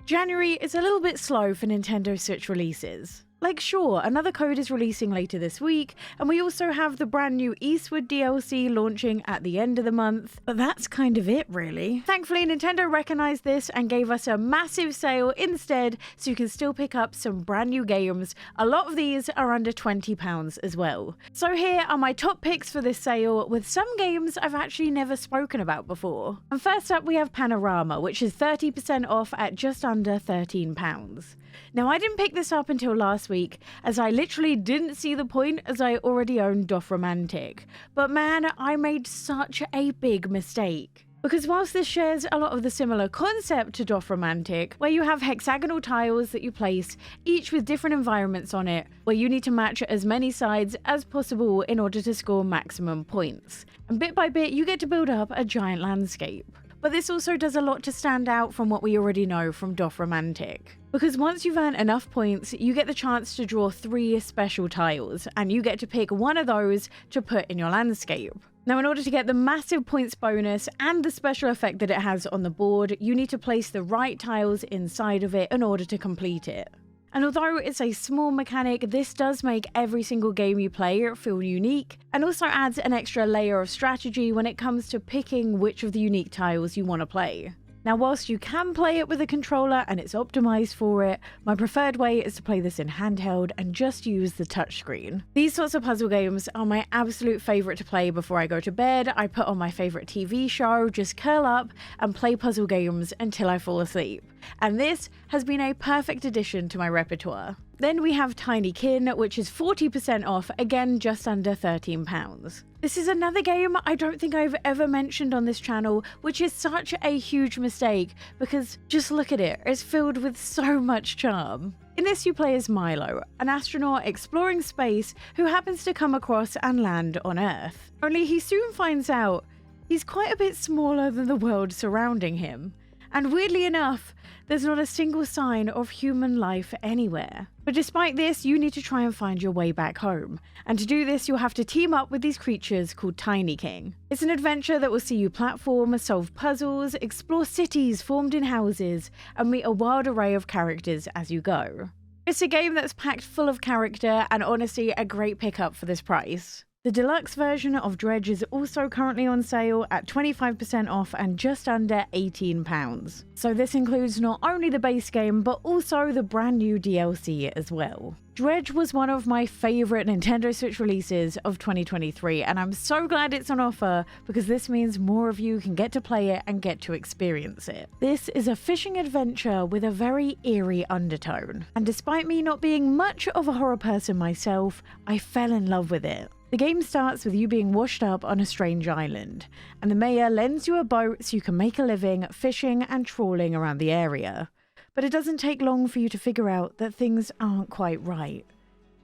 January is a little bit slow for Nintendo Switch releases. Like, sure, another code is releasing later this week, and we also have the brand new Eastward DLC launching at the end of the month, but that's kind of it, really. Thankfully, Nintendo recognized this and gave us a massive sale instead, so you can still pick up some brand new games. A lot of these are under £20 as well. So here are my top picks for this sale, with some games I've actually never spoken about before. And first up, we have Panorama, which is 30% off at just under £13. Now, I didn't pick this up until last week, as I literally didn't see the point as I already owned Doth Romantic. But man, I made such a big mistake. Because whilst this shares a lot of the similar concept to Doth Romantic, where you have hexagonal tiles that you place, each with different environments on it, where you need to match as many sides as possible in order to score maximum points. And bit by bit, you get to build up a giant landscape. But this also does a lot to stand out from what we already know from Doth Romantic. Because once you've earned enough points, you get the chance to draw 3 special tiles, and you get to pick one of those to put in your landscape. Now, in order to get the massive points bonus and the special effect that it has on the board, you need to place the right tiles inside of it in order to complete it. And although it's a small mechanic, this does make every single game you play feel unique, and also adds an extra layer of strategy when it comes to picking which of the unique tiles you want to play. Now, whilst you can play it with a controller and it's optimized for it, my preferred way is to play this in handheld and just use the touchscreen. These sorts of puzzle games are my absolute favourite to play before I go to bed. I put on my favourite TV show, just curl up and play puzzle games until I fall asleep. And this has been a perfect addition to my repertoire. Then we have Tinykin, which is 40% off, again just under £13. This is another game I don't think I've ever mentioned on this channel, which is such a huge mistake, because just look at it, it's filled with so much charm. In this, you play as Milo, an astronaut exploring space who happens to come across and land on Earth. Only he soon finds out he's quite a bit smaller than the world surrounding him. And weirdly enough, there's not a single sign of human life anywhere. But despite this, you need to try and find your way back home. And to do this, you'll have to team up with these creatures called Tiny King. It's an adventure that will see you platform, solve puzzles, explore cities formed in houses, and meet a wild array of characters as you go. It's a game that's packed full of character and honestly a great pickup for this price. The deluxe version of Dredge is also currently on sale at 25% off and just under £18. So this includes not only the base game, but also the brand new DLC as well. Dredge was one of my favourite Nintendo Switch releases of 2023, and I'm so glad it's on offer because this means more of you can get to play it and get to experience it. This is a fishing adventure with a very eerie undertone, and despite me not being much of a horror person myself, I fell in love with it. The game starts with you being washed up on a strange island, and the mayor lends you a boat so you can make a living fishing and trawling around the area. But it doesn't take long for you to figure out that things aren't quite right.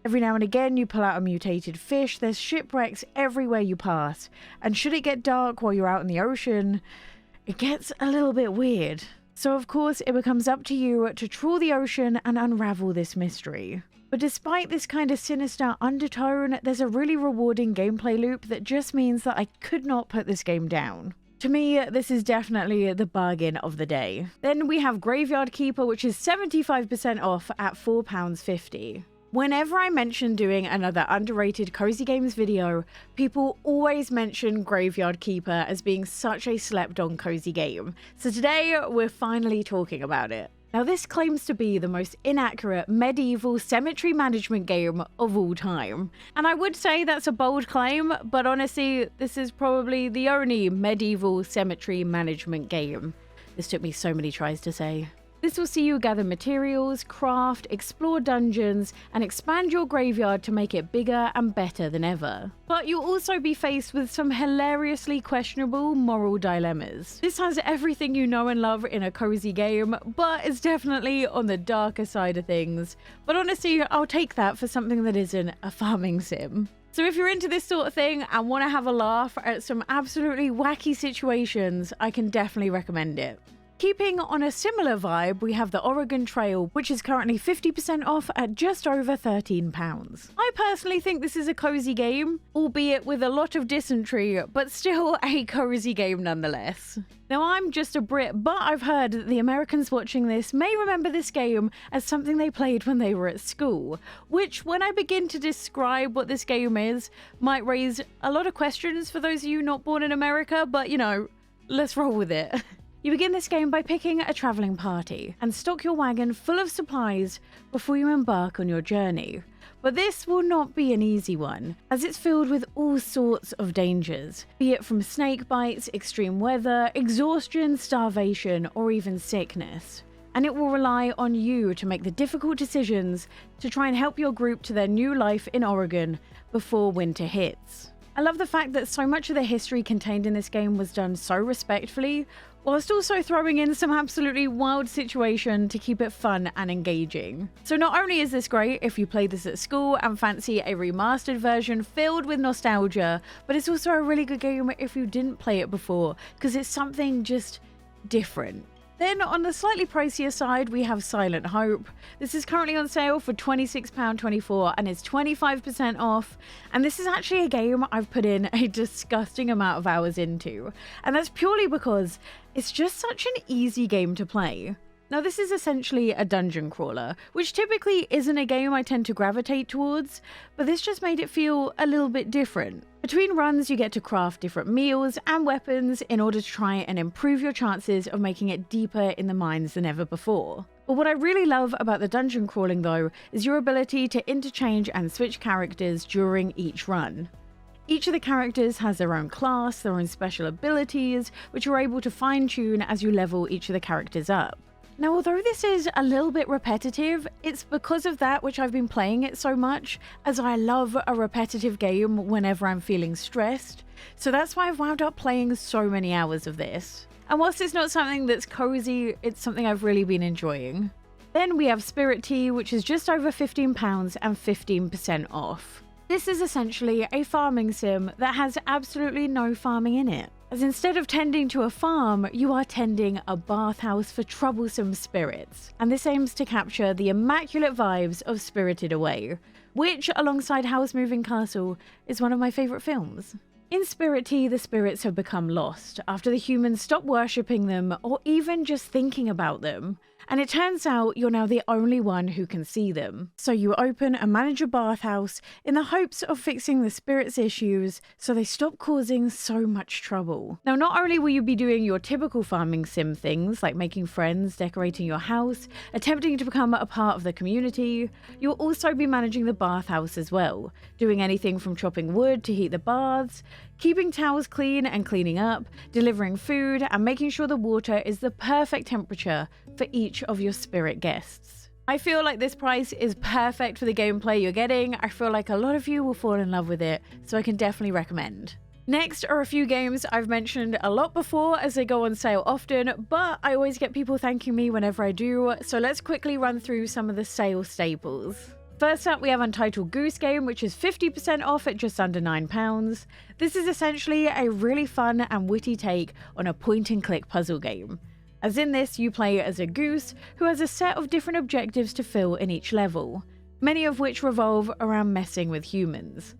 Every now and again you pull out a mutated fish, there's shipwrecks everywhere you pass, and should it get dark while you're out in the ocean, it gets a little bit weird. So of course it becomes up to you to trawl the ocean and unravel this mystery. But despite this kind of sinister undertone, there's a really rewarding gameplay loop that just means that I could not put this game down. To me, this is definitely the bargain of the day. Then we have Graveyard Keeper, which is 75% off at £4.50. Whenever I mention doing another underrated cozy games video, people always mention Graveyard Keeper as being such a slept-on cozy game. So today, we're finally talking about it. Now, this claims to be the most inaccurate medieval cemetery management game of all time. And I would say that's a bold claim, but honestly, this is probably the only medieval cemetery management game. This took me so many tries to say. This will see you gather materials, craft, explore dungeons, and expand your graveyard to make it bigger and better than ever. But you'll also be faced with some hilariously questionable moral dilemmas. This has everything you know and love in a cozy game, but it's definitely on the darker side of things. But honestly, I'll take that for something that isn't a farming sim. So if you're into this sort of thing and want to have a laugh at some absolutely wacky situations, I can definitely recommend it. Keeping on a similar vibe, we have the Oregon Trail, which is currently 50% off at just over £13. I personally think this is a cozy game, albeit with a lot of dysentery, but still a cozy game nonetheless. Now, I'm just a Brit, but I've heard that the Americans watching this may remember this game as something they played when they were at school, which, when I begin to describe what this game is, might raise a lot of questions for those of you not born in America, but you know, let's roll with it. You begin this game by picking a travelling party and stock your wagon full of supplies before you embark on your journey. But this will not be an easy one, as it's filled with all sorts of dangers, be it from snake bites, extreme weather, exhaustion, starvation, or even sickness. And it will rely on you to make the difficult decisions to try and help your group to their new life in Oregon before winter hits. I love the fact that so much of the history contained in this game was done so respectfully, whilst also throwing in some absolutely wild situation to keep it fun and engaging. So not only is this great if you play this at school and fancy a remastered version filled with nostalgia, but it's also a really good game if you didn't play it before, because it's something just different. Then on the slightly pricier side, we have Silent Hope. This is currently on sale for £26.24 and is 25% off. And this is actually a game I've put in a disgusting amount of hours into. And that's purely because it's just such an easy game to play. Now, this is essentially a dungeon crawler, which typically isn't a game I tend to gravitate towards, but this just made it feel a little bit different. Between runs, you get to craft different meals and weapons in order to try and improve your chances of making it deeper in the mines than ever before. But what I really love about the dungeon crawling though, is your ability to interchange and switch characters during each run. Each of the characters has their own class, their own special abilities, which you're able to fine-tune as you level each of the characters up. Now, although this is a little bit repetitive, it's because of that which I've been playing it so much, as I love a repetitive game whenever I'm feeling stressed. So that's why I've wound up playing so many hours of this. And whilst it's not something that's cozy, it's something I've really been enjoying. Then we have Spirit Tea, which is just over £15 and 15% off. This is essentially a farming sim that has absolutely no farming in it, as instead of tending to a farm, you are tending a bathhouse for troublesome spirits, and this aims to capture the immaculate vibes of Spirited Away, which, alongside House Moving Castle, is one of my favourite films. In Spirit Tea, the spirits have become lost after the humans stop worshipping them or even just thinking about them. And it turns out you're now the only one who can see them. So you open and manage a bathhouse in the hopes of fixing the spirits' issues so they stop causing so much trouble. Now, not only will you be doing your typical farming sim things like making friends, decorating your house, attempting to become a part of the community, you'll also be managing the bathhouse as well, doing anything from chopping wood to heat the baths, keeping towels clean and cleaning up, delivering food, and making sure the water is the perfect temperature for each of your spirit guests. I feel like this price is perfect for the gameplay you're getting. I feel like a lot of you will fall in love with it, so I can definitely recommend. Next are a few games I've mentioned a lot before as they go on sale often, but I always get people thanking me whenever I do, so let's quickly run through some of the sale staples. First up, we have Untitled Goose Game, which is 50% off at just under £9. This is essentially a really fun and witty take on a point-and-click puzzle game. As in this, you play as a goose who has a set of different objectives to fill in each level, many of which revolve around messing with humans.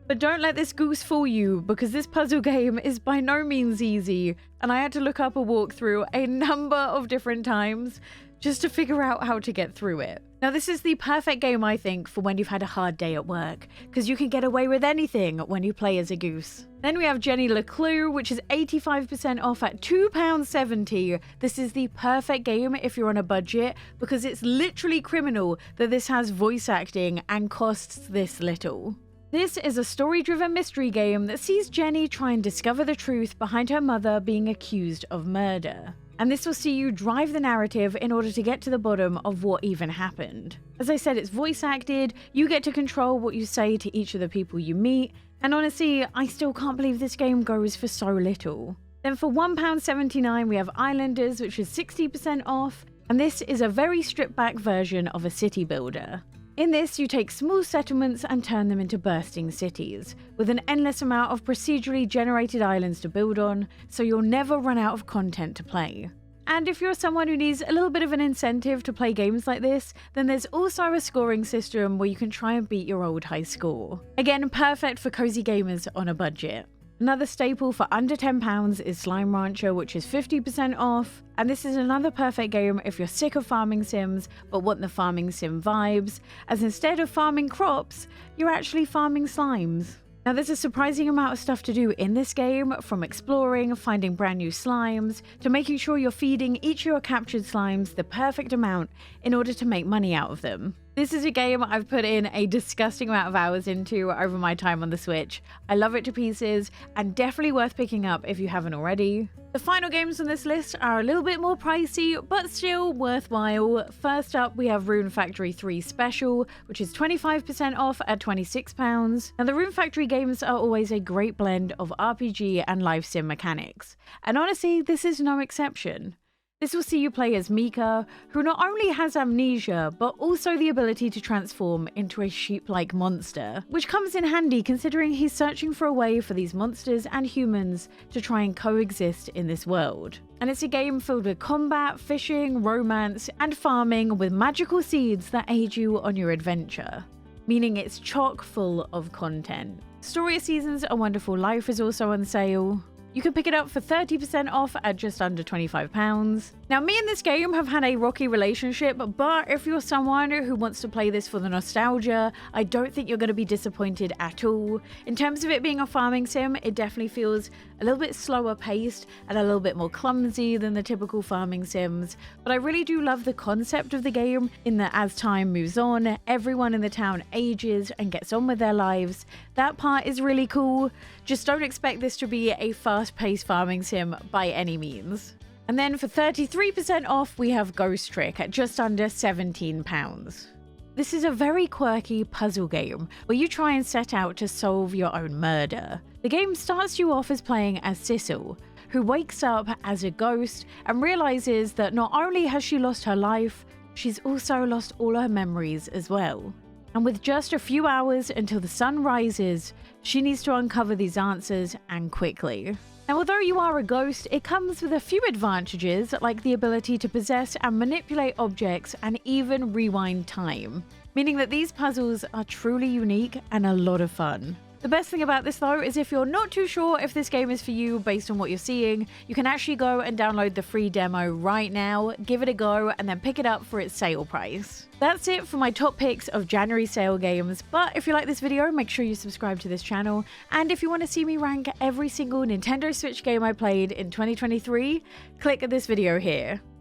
But don't let this goose fool you, because this puzzle game is by no means easy, and I had to look up a walkthrough a number of different times just to figure out how to get through it. Now, this is the perfect game, I think, for when you've had a hard day at work, because you can get away with anything when you play as a goose. Then we have Jenny LeClue, which is 85% off at £2.70. This is the perfect game if you're on a budget, because it's literally criminal that this has voice acting and costs this little. This is a story-driven mystery game that sees Jenny try and discover the truth behind her mother being accused of murder. And this will see you drive the narrative in order to get to the bottom of what even happened. As I said, it's voice acted, you get to control what you say to each of the people you meet, and honestly, I still can't believe this game goes for so little. Then for £1.79 we have Islanders, which is 60% off, and this is a very stripped back version of a city builder. In this, you take small settlements and turn them into bursting cities, with an endless amount of procedurally generated islands to build on, so you'll never run out of content to play. And if you're someone who needs a little bit of an incentive to play games like this, then there's also a scoring system where you can try and beat your old high score. Again, perfect for cozy gamers on a budget. Another staple for under £10 is Slime Rancher, which is 50% off, and this is another perfect game if you're sick of farming sims but want the farming sim vibes, as instead of farming crops, you're actually farming slimes. Now there's a surprising amount of stuff to do in this game, from exploring, finding brand new slimes, to making sure you're feeding each of your captured slimes the perfect amount in order to make money out of them. This is a game I've put in a disgusting amount of hours into over my time on the Switch. I love it to pieces, and definitely worth picking up if you haven't already. The final games on this list are a little bit more pricey, but still worthwhile. First up, we have Rune Factory 3 Special, which is 25% off at £26. Now the Rune Factory games are always a great blend of RPG and life sim mechanics, and honestly, this is no exception. This will see you play as Mika, who not only has amnesia, but also the ability to transform into a sheep-like monster, which comes in handy considering he's searching for a way for these monsters and humans to try and coexist in this world. And it's a game filled with combat, fishing, romance, and farming with magical seeds that aid you on your adventure, meaning it's chock full of content. Story of Seasons: A Wonderful Life is also on sale. You can pick it up for 30% off at just under £25. Now, me and this game have had a rocky relationship, but if you're someone who wants to play this for the nostalgia, I don't think you're going to be disappointed at all. In terms of it being a farming sim, it definitely feels a little bit slower paced and a little bit more clumsy than the typical farming sims, but I really do love the concept of the game in that as time moves on, everyone in the town ages and gets on with their lives. That part is really cool. Just don't expect this to be a fast-paced farming sim by any means. And then for 33% off, we have Ghost Trick at just under £17. This is a very quirky puzzle game where you try and set out to solve your own murder. The game starts you off as playing as Sissel, who wakes up as a ghost and realizes that not only has she lost her life, she's also lost all her memories as well. And with just a few hours until the sun rises, she needs to uncover these answers, and quickly. Now, although you are a ghost, it comes with a few advantages, like the ability to possess and manipulate objects and even rewind time, meaning that these puzzles are truly unique and a lot of fun. The best thing about this though is if you're not too sure if this game is for you based on what you're seeing, you can actually go and download the free demo right now, give it a go, and then pick it up for its sale price. That's it for my top picks of January sale games, but if you like this video, make sure you subscribe to this channel, and if you want to see me rank every single Nintendo Switch game I played in 2023, click this video here.